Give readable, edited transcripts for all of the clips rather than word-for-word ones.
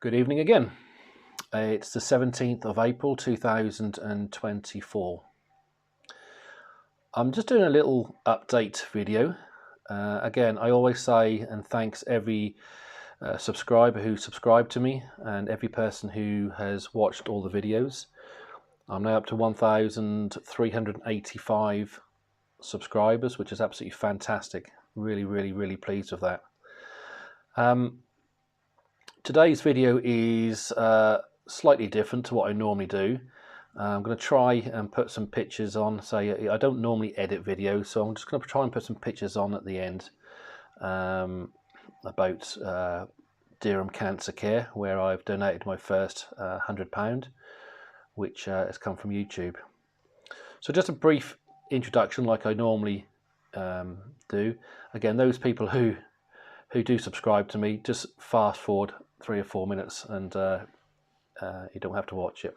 Good evening again. It's the 17th of April 2024. I'm just doing a little update video. Again, I always say and thanks every subscriber who subscribed to me and every person who has watched all the videos. I'm now up to 1,385 subscribers, which is absolutely fantastic. Really pleased with that. Today's video is slightly different to what I normally do. I'm going to try and put some pictures on. I don't normally edit videos, so I'm just going to try and put some pictures on at the end about Dereham Cancer Care, where I've donated my first £100, which has come from YouTube. So just a brief introduction like I normally do. Again, those people who do subscribe to me, just fast forward 3 or 4 minutes and you don't have to watch it.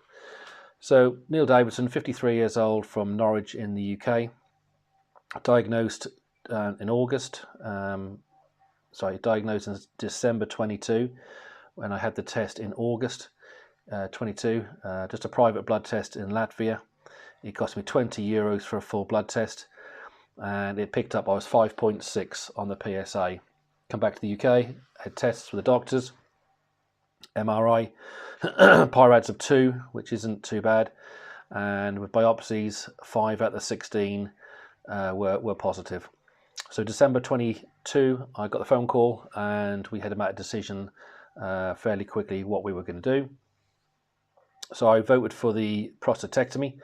So Neil Davidson, 53 years old, from Norwich in the UK, diagnosed in August, diagnosed in December 22, when I had the test in August 22, just a private blood test in Latvia. It cost me €20 for a full blood test, and it picked up I was 5.6 on the PSA. Come back to the UK, had tests with the doctors, MRI, PIRADS of 2, which isn't too bad, and with biopsies, 5 out of the 16 were positive. So December 22, I got the phone call, and we had to make a decision fairly quickly what we were going to do. So I voted for the prostatectomy,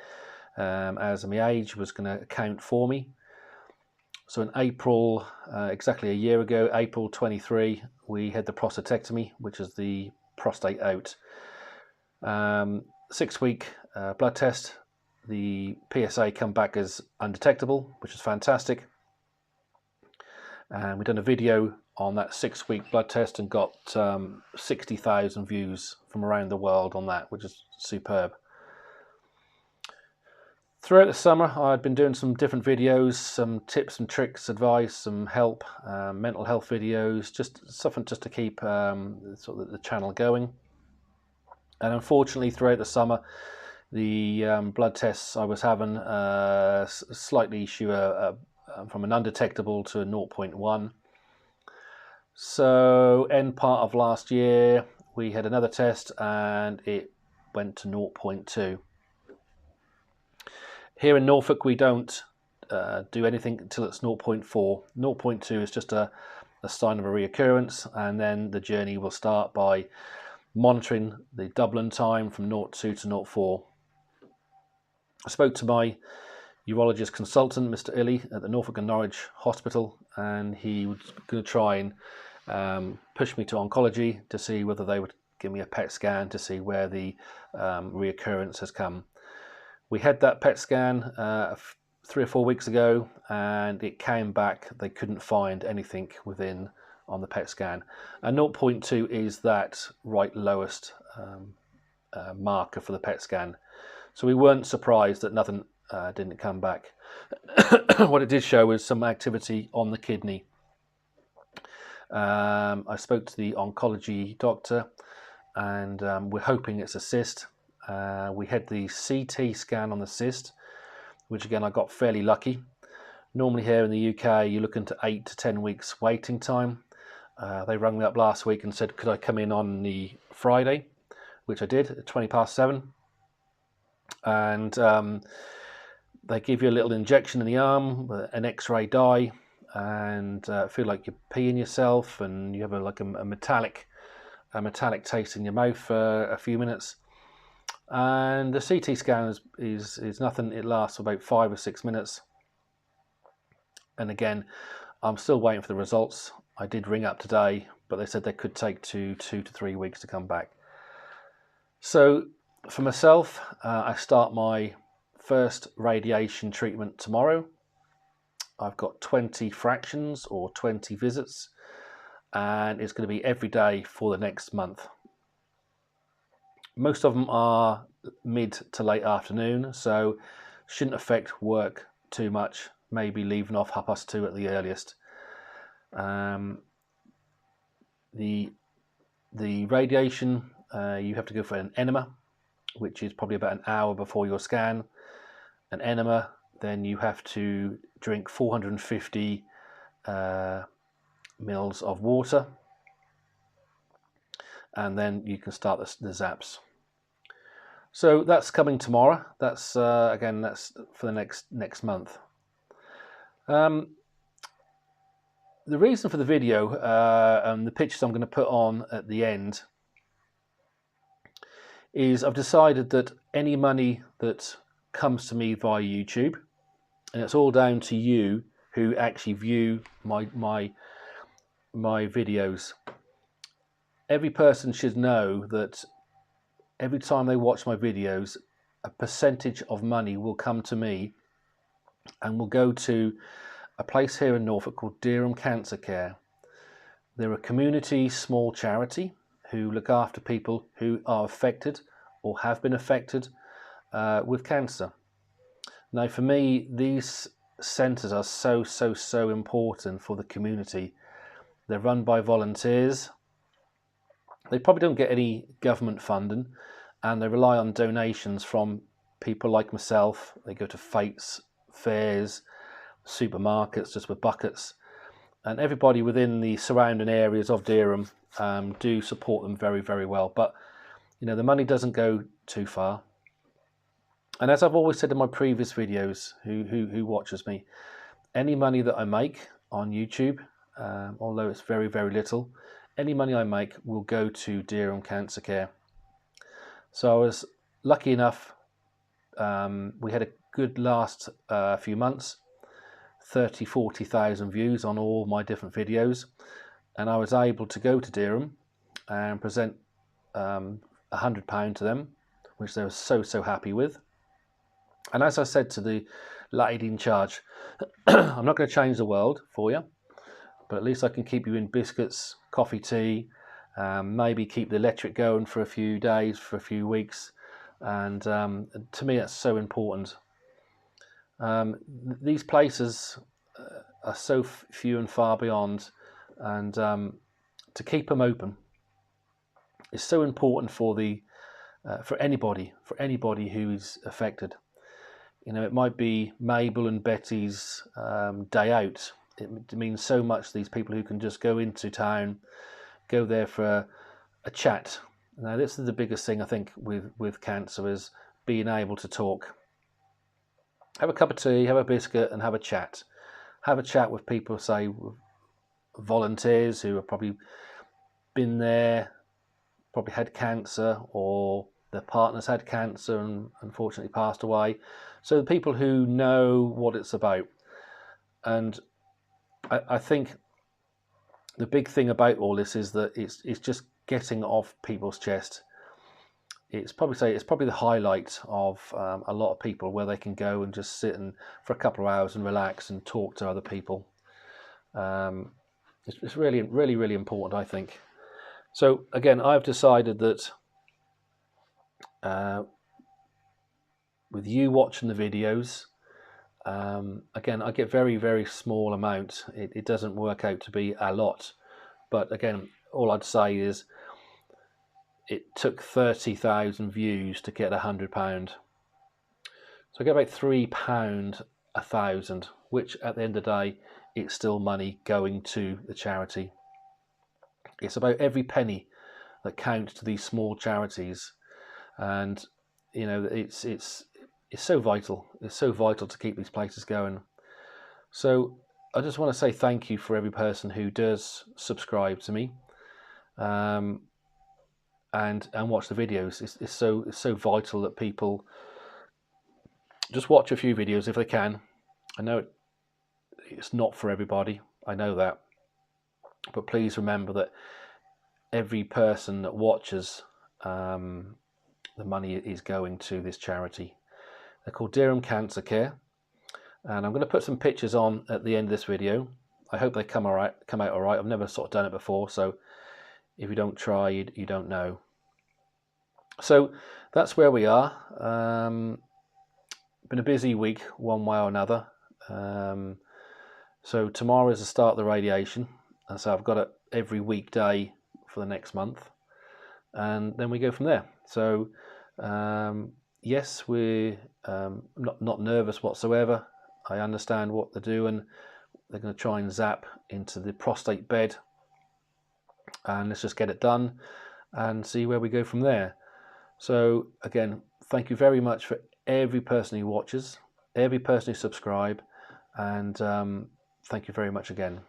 as my age was going to count for me. So in April, exactly a year ago, April 23, we had the prostatectomy, which is the prostate out. 6-week blood test. The PSA come back as undetectable, which is fantastic. And we've done a video on that 6-week blood test and got 60,000 views from around the world on that, which is superb. Throughout the summer, I'd been doing some different videos, some tips and tricks, advice, some help, mental health videos, just something just to keep sort of the channel going. And unfortunately, throughout the summer, the blood tests I was having slightly issue from an undetectable to a 0.1. So end part of last year, we had another test and it went to 0.2. Here in Norfolk, we don't do anything until it's 0.4. 0.2 is just a sign of a reoccurrence, and then the journey will start by monitoring the Dublin time from 0.2 to 0.4. I spoke to my urologist consultant, Mr. Illy, at the Norfolk and Norwich Hospital, and he was going to try and push me to oncology to see whether they would give me a PET scan to see where the reoccurrence has come. We had that PET scan 3 or 4 weeks ago, and it came back. They couldn't find anything within on the PET scan. And 0.2 is that right lowest marker for the PET scan. So we weren't surprised that nothing didn't come back. What it did show was some activity on the kidney. I spoke to the oncology doctor, and we're hoping it's a cyst. We had the CT scan on the cyst, which again I got fairly lucky. Normally here in the UK you're looking to 8 to 10 weeks waiting time. They rang me up last week and said could I come in on the Friday, which I did at 7:20, and they give you a little injection in the arm, an X-ray dye, and feel like you're peeing yourself, and you have a metallic taste in your mouth for a few minutes. And the CT scan is nothing. It lasts about 5 or 6 minutes. And again, I'm still waiting for the results. I did ring up today, but they said they could take 2 to 3 weeks to come back. So for myself, I start my first radiation treatment tomorrow. I've got 20 fractions or 20 visits, and it's going to be every day for the next month. Most of them are mid to late afternoon, so shouldn't affect work too much, maybe leaving off 2:30 at the earliest. The The radiation, you have to go for an enema, which is probably about an hour before your scan. An enema, then you have to drink 450 mils of water, and then you can start the zaps. So that's coming tomorrow. That's again, that's for the next month. The reason for the video and the pictures I'm going to put on at the end is I've decided that any money that comes to me via YouTube, and it's all down to you who actually view my videos. Every person should know that every time they watch my videos, a percentage of money will come to me and will go to a place here in Norfolk called Dereham Cancer Care. They're a community small charity who look after people who are affected or have been affected with cancer. Now, for me, these centres are so important for the community. They're run by volunteers. They probably don't get any government funding, and they rely on donations from people like myself. They go to fetes, fairs, supermarkets just with buckets, and everybody within the surrounding areas of Dereham do support them very well. But you know, the money doesn't go too far. And as I've always said in my previous videos, who watches me, any money that I make on YouTube, although it's very little, any money I make will go to Dereham Cancer Care. So I was lucky enough, we had a good last few months, 30-40,000 views on all my different videos, and I was able to go to Dereham and present £100 to them, which they were so happy with. And as I said to the lady in charge, I'm not going to change the world for you, but at least I can keep you in biscuits, coffee, tea, maybe keep the electric going for a few days, for a few weeks. And to me, that's so important. These places are so few and far beyond, and to keep them open is so important for the for anybody who is affected. You know, it might be Mabel and Betty's day out. It means so much to these people who can just go into town, go there for a chat. Now, this is the biggest thing I think with cancer, is being able to talk. Have a cup of tea, have a biscuit, and have a chat. Have a chat with people, say, volunteers who have probably been there, probably had cancer, or their partners had cancer and unfortunately passed away. So the people who know what it's about. And I think the big thing about all this is that it's just getting off people's chest. It's probably the highlight of a lot of people, where they can go and just sit and for a couple of hours and relax and talk to other people. It's really important, I think. So again, I've decided that with you watching the videos, again, I get very small amount. It doesn't work out to be a lot, but again, all I'd say is it took 30,000 views to get £100. So I get about £3 a thousand, which at the end of the day, it's still money going to the charity. It's about every penny that counts to these small charities, and you know, it's so vital. It's so vital to keep these places going. So I just want to say thank you for every person who does subscribe to me, and watch the videos. It's so vital that people just watch a few videos if they can. I know it's not for everybody, I know that, but please remember that every person that watches, the money is going to this charity. They're called Dereham Cancer Care, and I'm going to put some pictures on at the end of this video. I hope they come out all right. I've never sort of done it before, so if you don't try, you don't know. So that's where we are. Been a busy week, one way or another. So tomorrow is the start of the radiation, and so I've got it every weekday for the next month. and then we go from there. So yes, we're not nervous whatsoever. I understand what they're doing. They're going to try and zap into the prostate bed, and let's just get it done and see where we go from there. So again, thank you very much for every person who watches, every person who subscribes, and thank you very much again.